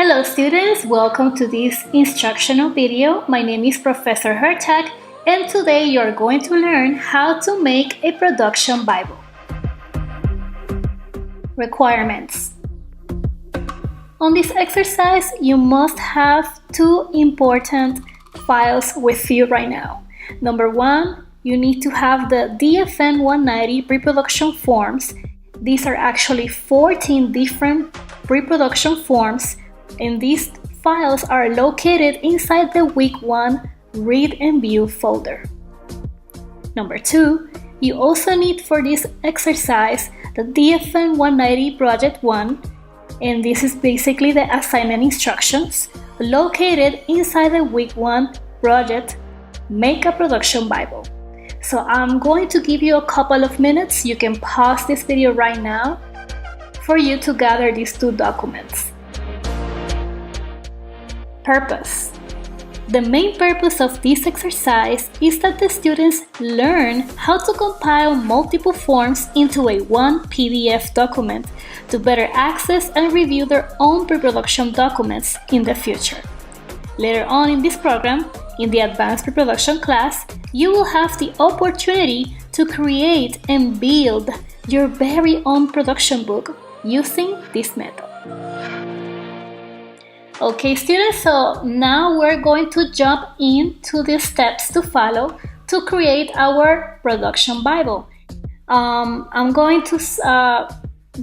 Hello students, welcome to this instructional video. My name is Professor Hertag and today you are going to learn how to make a production Bible. Requirements. On this exercise, you must have two important files with you right now. Number one, you need to have the DFN 190 pre-production forms. These are actually 14 different pre-production forms, and these files are located inside the Week 1 Read and View folder. Number two, you also need for this exercise the DFN 190 Project 1, and this is basically the assignment instructions located inside the Week 1 project Make a Production Bible. So I'm going to give you a couple of minutes. You can pause this video right now for you to gather these two documents. Purpose. The main purpose of this exercise is that the students learn how to compile multiple forms into a one PDF document to better access and review their own pre-production documents in the future. Later on in this program, in the Advanced Pre-Production class, you will have the opportunity to create and build your very own production book using this method. Okay students, so now we're going to jump into the steps to follow to create our production Bible. I'm going to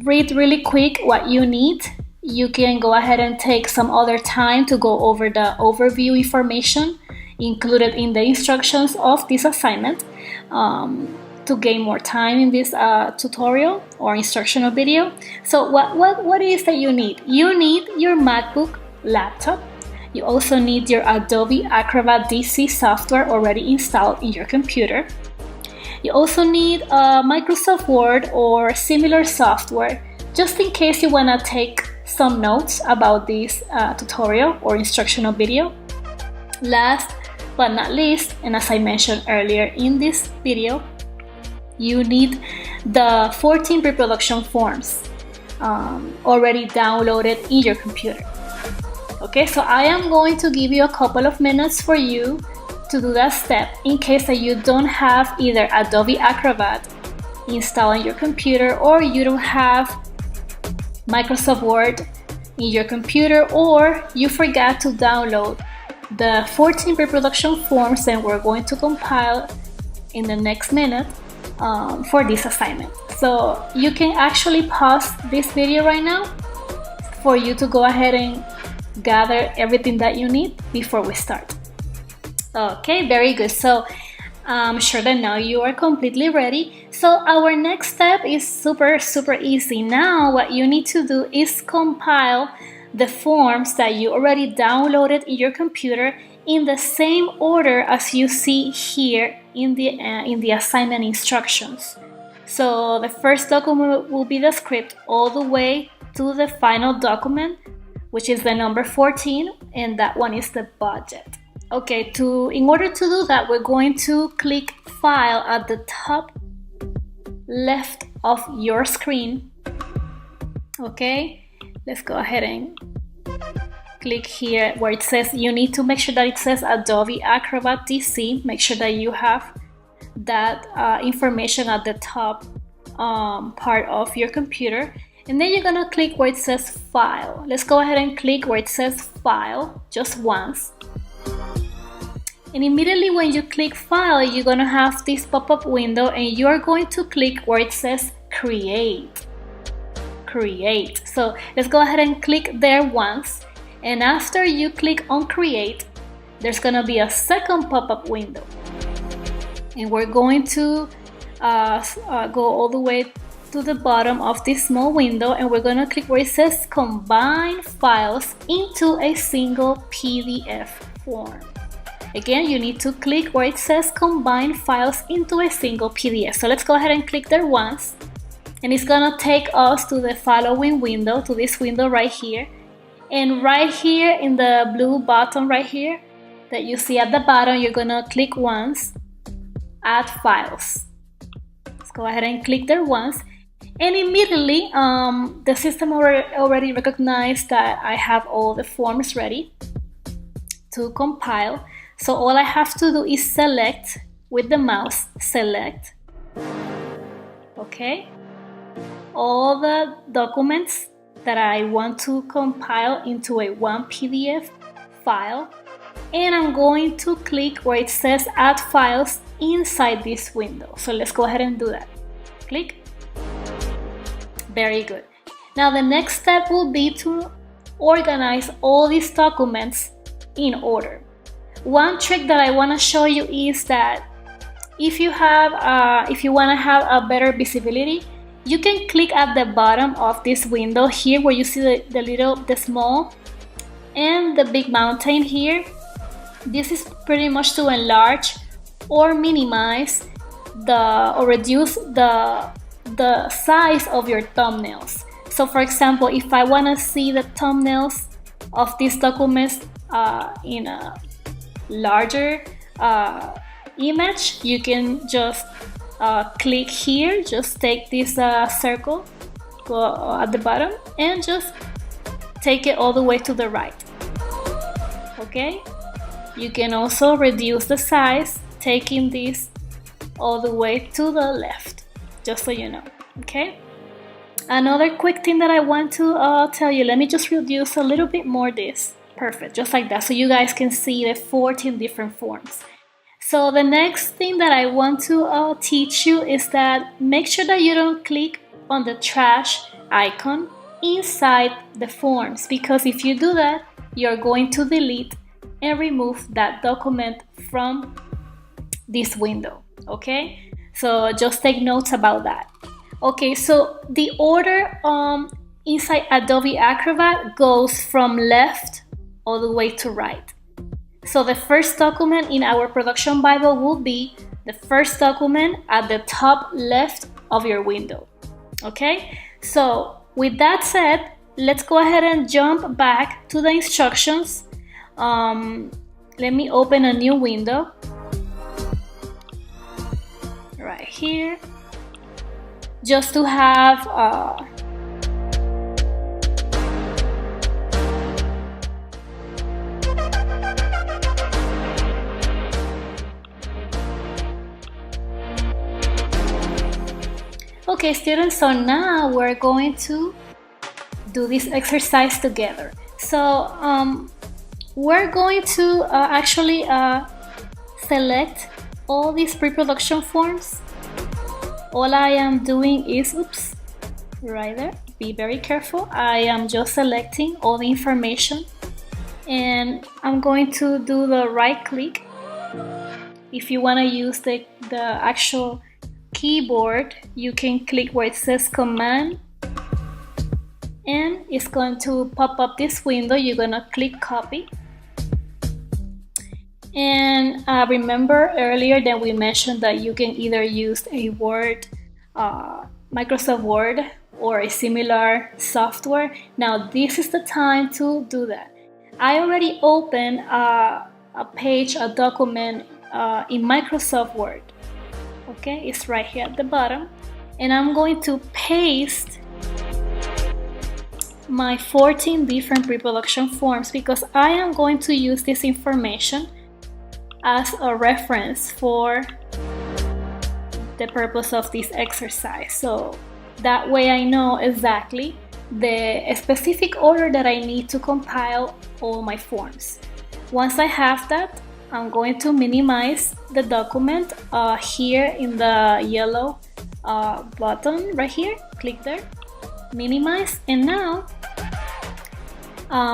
read really quick what you need. You can go ahead and take some other time to go over the overview information included in the instructions of this assignment to gain more time in this tutorial or instructional video. So what is that you need? You need your MacBook laptop. You also need your Adobe Acrobat DC software already installed in your computer. You also need Microsoft Word or similar software just in case you want to take some notes about this tutorial or instructional video. Last but not least, and as I mentioned earlier in this video, you need the 14 pre-production forms already downloaded in your computer. Okay, so I am going to give you a couple of minutes for you to do that step in case that you don't have either Adobe Acrobat installed on your computer, or you don't have Microsoft Word in your computer, or you forgot to download the 14 pre-production forms that we're going to compile in the next minute for this assignment. So you can actually pause this video right now for you to go ahead and gather everything that you need before we start. Okay, very good. So I'm sure that now you are completely ready. So our next step is super easy. Now what you need to do is compile the forms that you already downloaded in your computer in the same order as you see here in the assignment instructions. So the first document will be the script all the way to the final document, which is the number 14, and that one is the budget. Okay, in order to do that, we're going to click File at the top left of your screen. Okay, let's go ahead and click here where it says, you need to make sure that it says Adobe Acrobat DC. Make sure that you have that information at the top part of your computer. And then you're gonna click where it says File. Let's go ahead and click where it says File just once. And immediately when you click File, you're gonna have this pop-up window, and you are going to click where it says Create. Create. So let's go ahead and click there once. And after you click on Create, there's gonna be a second pop-up window. And we're going to go all the way to the bottom of this small window, and we're going to click where it says Combine Files into a single PDF form. Again, you need to click where it says Combine Files into a single PDF. So let's go ahead and click there once, and it's going to take us to the following window, to this window right here. And right here in the blue button right here that you see at the bottom, you're going to click once, Add Files. Let's go ahead and click there once. And immediately the system already recognized that I have all the forms ready to compile. So all I have to do is select with the mouse, select, okay, all the documents that I want to compile into a one PDF file, and I'm going to click where it says add files inside this window. So let's go ahead and do that. Click. Very good. Now the next step will be to organize all these documents in order. One trick that I want to show you is that if you want to have a better visibility, you can click at the bottom of this window here where you see the small and the big mountain here. This is pretty much to enlarge or minimize or reduce the size of your thumbnails. So for example, if I want to see the thumbnails of these documents in a larger image, you can just click here, just take this circle, go at the bottom, and just take it all the way to the right. Okay, you can also reduce the size, taking this all the way to the left, just so you know. Okay, another quick thing that I want to tell you, let me just reduce a little bit more this. Perfect, just like that, so you guys can see the 14 different forms. So the next thing that I want to teach you is that make sure that you don't click on the trash icon inside the forms, because if you do that, you're going to delete and remove that document from this window. Okay, so just take notes about that. Okay, so the order inside Adobe Acrobat goes from left all the way to right. So the first document in our production Bible will be the first document at the top left of your window. Okay, so with that said, let's go ahead and jump back to the instructions. Let me open a new window right here, just to have okay, students, so now we're going to do this exercise together. So we're going to actually select all these pre-production forms. All I am doing is, oops, right there, be very careful. I am just selecting all the information, and I'm going to do the right click. If you want to use the actual keyboard, you can click where it says command, and it's going to pop up this window. You're gonna click copy. And remember earlier that we mentioned that you can either use a Word, Microsoft Word, or a similar software. Now this is the time to do that. I already opened a page, a document in Microsoft Word. Okay, it's right here at the bottom, and I'm going to paste my 14 different pre-production forms because I am going to use this information as a reference for the purpose of this exercise. So that way I know exactly the specific order that I need to compile all my forms. Once I have that, I'm going to minimize the document here in the yellow button right here. Click there, minimize, and now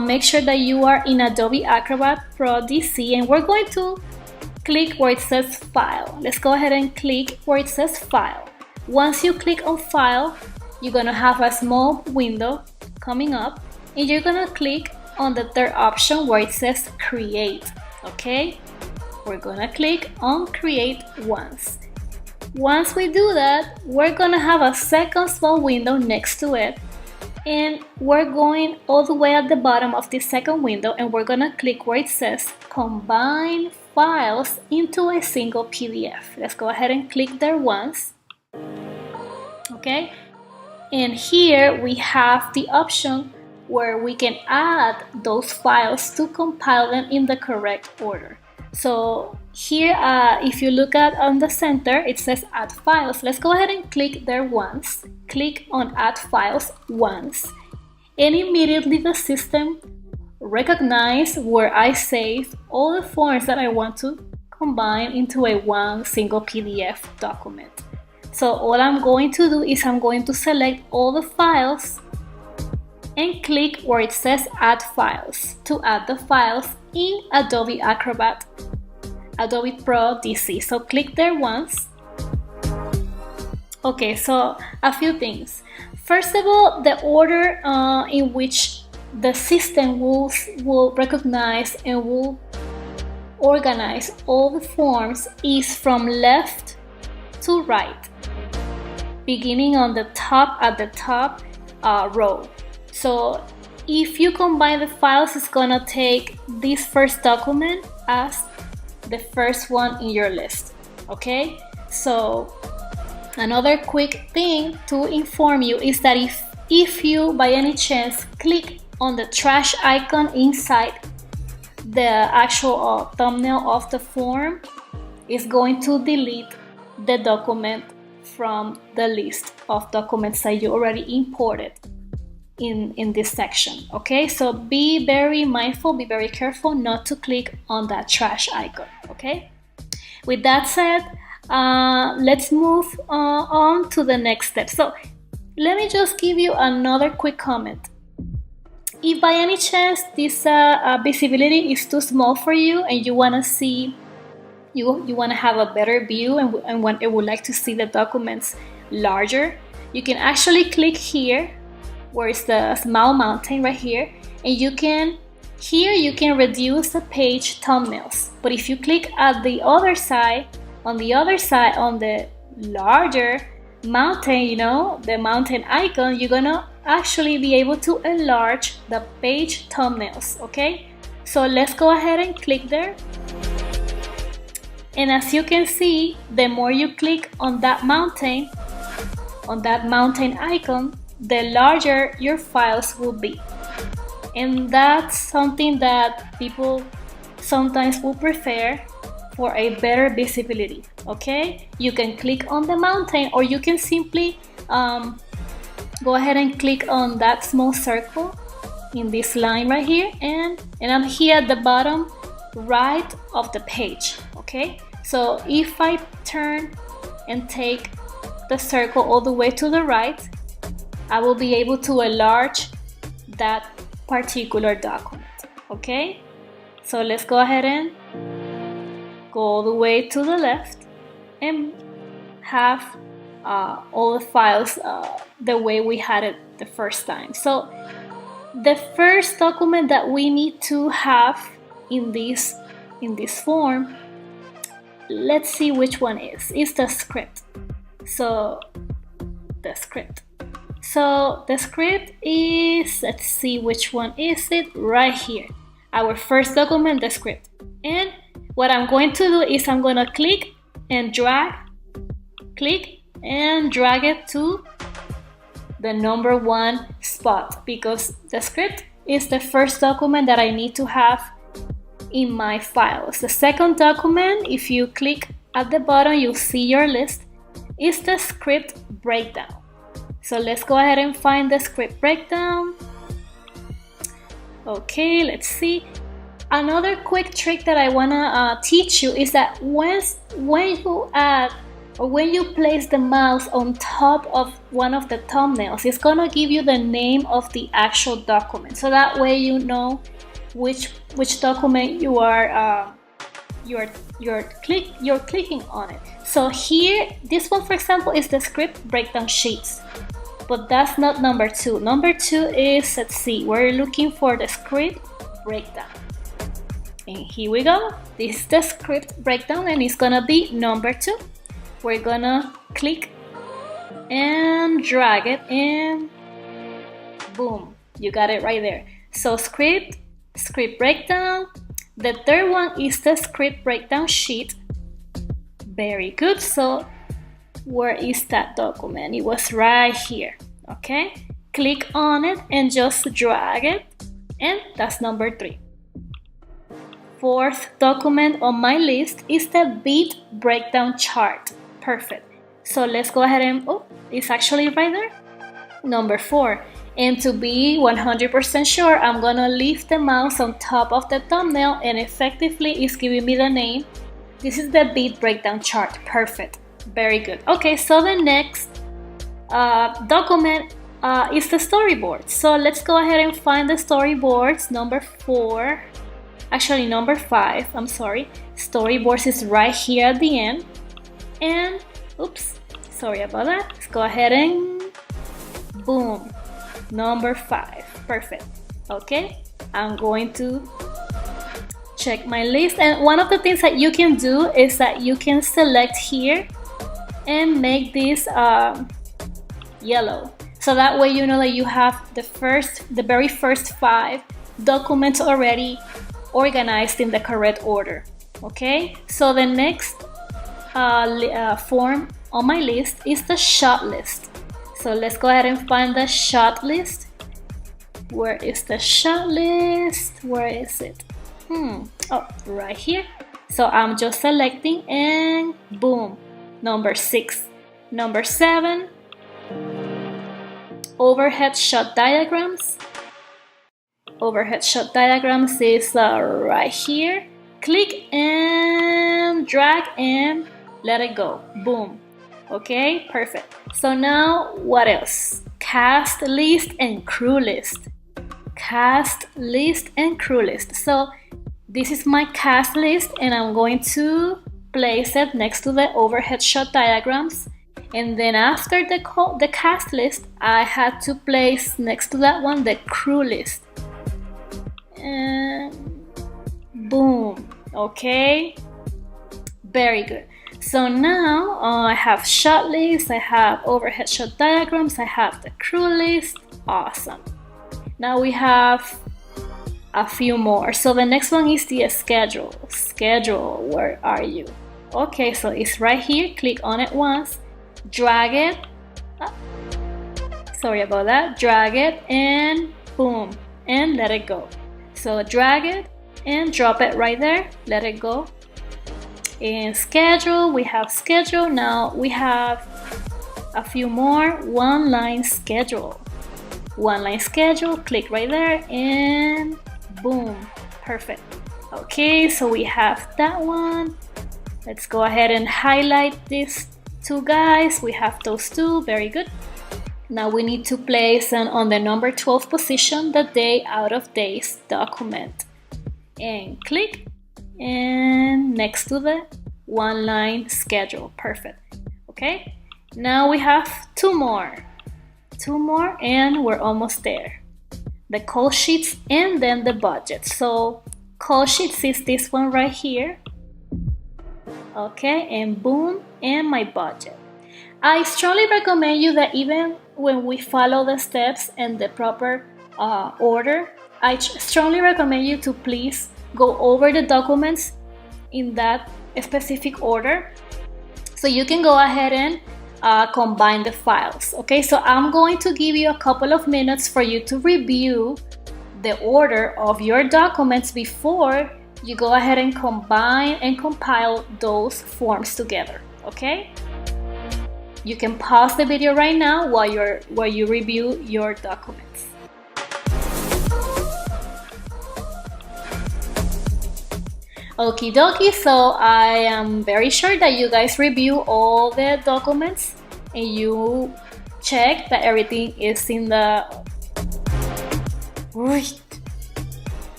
make sure that you are in Adobe Acrobat Pro DC, and we're going to click where it says File. Let's go ahead and click where it says File. Once you click on File, you're gonna have a small window coming up, and you're gonna click on the third option where it says Create. Okay, we're gonna click on Create once. Once we do that, we're gonna have a second small window next to it, and we're going all the way at the bottom of this second window, and we're gonna click where it says Combine Files into a single PDF. Let's go ahead and click there once. Okay, And here we have the option where we can add those files to compile them in the correct order. So here, if you look at on the center, it says add files. Let's go ahead and click there once. Click on add files once. And immediately the system recognizes where I saved all the forms that I want to combine into a one single PDF document. So all I'm going to do is I'm going to select all the files and click where it says add files to add the files in Adobe Acrobat, Adobe Pro DC. So click there once. Okay, so a few things. First of all, the order in which the system will recognize and will organize all the forms is from left to right, beginning on the top at the top row. So if you combine the files, it's gonna take this first document as the first one in your list. Okay, so another quick thing to inform you is that if you by any chance click on the trash icon inside the actual thumbnail of the form, it's going to delete the document from the list of documents that you already imported in this section. Okay, so be very mindful, be very careful not to click on that trash icon. Okay, with that said, let's move on to the next step. So let me just give you another quick comment. If by any chance this visibility is too small for you and you want to see, you want to have a better view and would like to see the documents larger, you can actually click here where it's the small mountain right here, and you can reduce the page thumbnails. But if you click at the other side, on the larger mountain, you know, the mountain icon, you're gonna actually be able to enlarge the page thumbnails. Okay, so let's go ahead and click there. And as you can see, the more you click on that mountain icon, the larger your files will be. And that's something that people sometimes will prefer for a better visibility. Okay, you can click on the mountain, or you can simply go ahead and click on that small circle in this line right here, and I'm here at the bottom right of the page. Okay, so if I turn and take the circle all the way to the right, I will be able to enlarge that particular document. Okay, so let's go ahead and go all the way to the left and have all the files the way we had it the first time. So the first document that we need to have in this form, let's see which one is the script. So the script is, let's see which one is it, right here, our first document, the script. And what I'm going to do is I'm going to click and drag it to the number one spot, because the script is the first document that I need to have in my files. The second document, if you click at the bottom, you'll see your list, is the script breakdown. So let's go ahead and find the script breakdown. Okay, let's see. Another quick trick that I wanna teach you is that when you add, or when you place the mouse on top of one of the thumbnails, it's gonna give you the name of the actual document. So that way you know which document you're clicking on it. So here, this one for example is the script breakdown sheets, but that's not number 2. Number 2 is, let's see, we're looking for the script breakdown. And here we go. This is the script breakdown and it's gonna be number 2. We're gonna click and drag it and boom, you got it right there. So script breakdown. The third one is the script breakdown sheet. Very good. So where is that document? It was right here. Okay, click on it and just drag it, and that's number 3. Fourth document on my list is the beat breakdown chart. Perfect. So let's go ahead and, oh, it's actually right there. Number 4. And to be 100% sure, I'm gonna leave the mouse on top of the thumbnail, and effectively it's giving me the name. This is the beat breakdown chart. Perfect. Very good. Okay, so the next document is the storyboard. So let's go ahead and find the storyboards. Number 4. Actually, number 5, I'm sorry. Storyboards is right here at the end. And, oops, sorry about that. Let's go ahead and boom. Number 5, perfect. Okay, I'm going to check my list. And one of the things that you can do is that you can select here and make this yellow. So that way you know that you have the very first 5 documents already organized in the correct order. Okay, so the next form on my list is the shot list. So let's go ahead and find the shot list. Where is the shot list? Where is it? Oh, right here. So I'm just selecting and boom. Number 6. Number 7. Overhead shot diagrams. Overhead shot diagrams is right here. Click and drag and let it go. Boom. Okay, perfect. So now what else? Cast list and crew list. Cast list and crew list. So this is my cast list, and I'm going to place it next to the overhead shot diagrams. And then after the cast list, I had to place next to that one the crew list. And boom. Okay, very good. So now I have shot list, I have overhead shot diagrams, I have the crew list. Awesome. Now we have a few more. So the next one is the schedule. Schedule, where are you? Okay, so it's right here. Click on it once, drag it. Sorry about that. Drag it and boom, and let it go. So drag it and drop it right there. Let it go. In schedule, we have schedule. Now we have a few more. One line schedule. One line schedule. Click right there and boom. Perfect. Okay, so we have that one. Let's go ahead and highlight these 2 guys. We have those 2. Very good. Now we need to place on the number 12 position the day out of days document. And click, and next to the one line schedule. Perfect. Okay, now we have 2 more and we're almost there. The call sheets and then the budget. So call sheets is this one right here. Okay, and boom, and my budget. I strongly recommend you that even when we follow the steps and the proper order, I strongly recommend you to please go over the documents in that specific order, so you can go ahead and combine the files. Okay, so I'm going to give you a couple of minutes for you to review the order of your documents before you go ahead and combine and compile those forms together. Okay, you can pause the video right now while you review your documents. Okie dokie, so I am very sure that you guys review all the documents and you check that everything is in the right.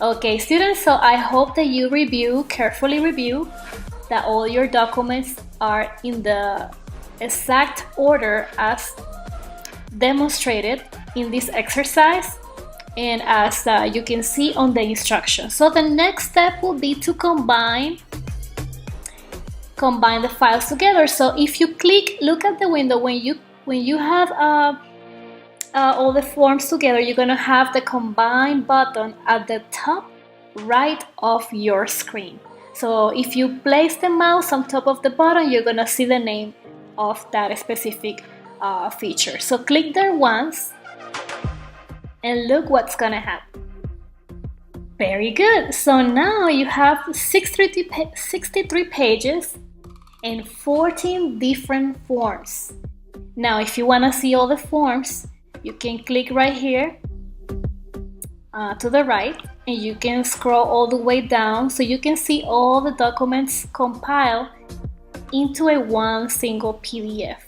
Okay, students, so I hope that you carefully review that all your documents are in the exact order as demonstrated in this exercise and as you can see on the instructions. So the next step will be to combine the files together. So if you look at the window, when you have all the forms together, you're gonna have the combine button at the top right of your screen. So if you place the mouse on top of the button, you're gonna see the name of that specific feature. So click there once and look what's gonna happen. Very good. So now you have 63 pages and 14 different forms. Now if you want to see all the forms, you can click right here to the right, and you can scroll all the way down so you can see all the documents compiled into a one single PDF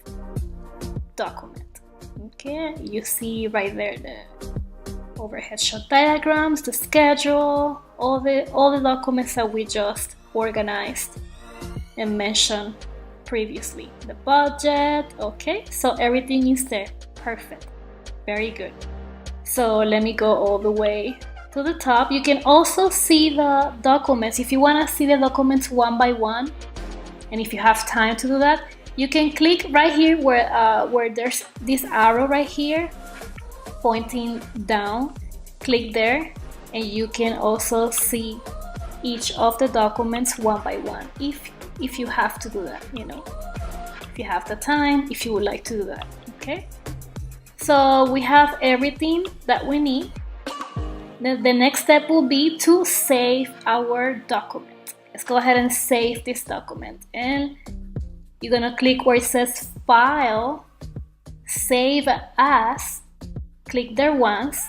document. Okay, you see right there the overhead shot diagrams, the schedule, all the documents that we just organized and mentioned previously. The budget, okay, so everything is there. Perfect, very good. So let me go all the way to the top. You can also see the documents. If you want to see the documents one by one, and if you have time to do that, you can click right here where there's this arrow right here pointing down. Click there and you can also see each of the documents one by one if you have to do that, you know, if you have the time, if you would like to do that. Okay, so we have everything that we need. The next step will be to save our document. Let's go ahead and save this document, and you're gonna click where it says File, Save As. Click there once,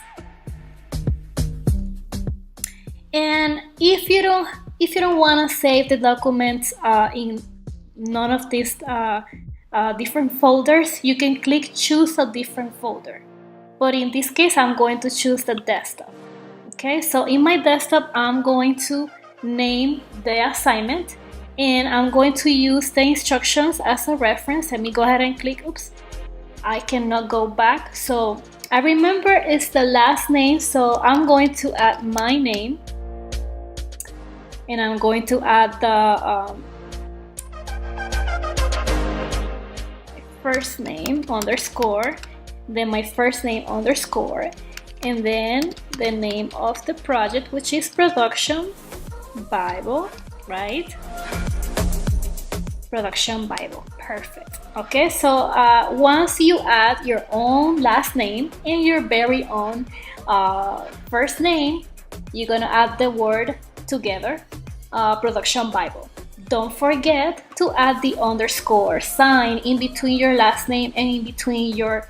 and if you don't want to save the documents in none of these different folders, you can click Choose a different folder. But in this case, I'm going to choose the desktop. Okay, so in my desktop, I'm going to name the assignment, and I'm going to use the instructions as a reference. Let me go ahead and click. Oops, I cannot go back. So I remember it's the last name, so I'm going to add my name, and I'm going to add the first name underscore, then my first name underscore, and then the name of the project, which is Production Bible, right? Production Bible. Perfect. Okay, so once you add your own last name and your very own first name, you're gonna add the word together, Production Bible. Don't forget to add the underscore sign in between your last name and in between your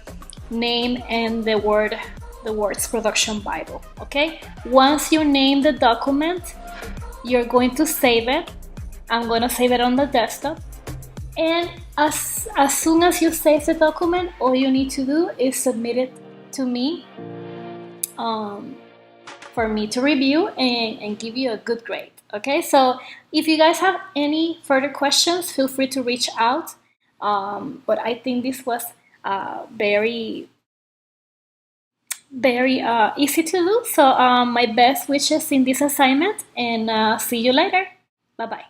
name and the words Production Bible. Okay, once you name the document, you're going to save it. I'm going to save it on the desktop, and as soon as you save the document, all you need to do is submit it to me for me to review and give you a good grade. Okay, so if you guys have any further questions, feel free to reach out, but I think this was very easy to do. So my best wishes in this assignment, and see you later. Bye bye.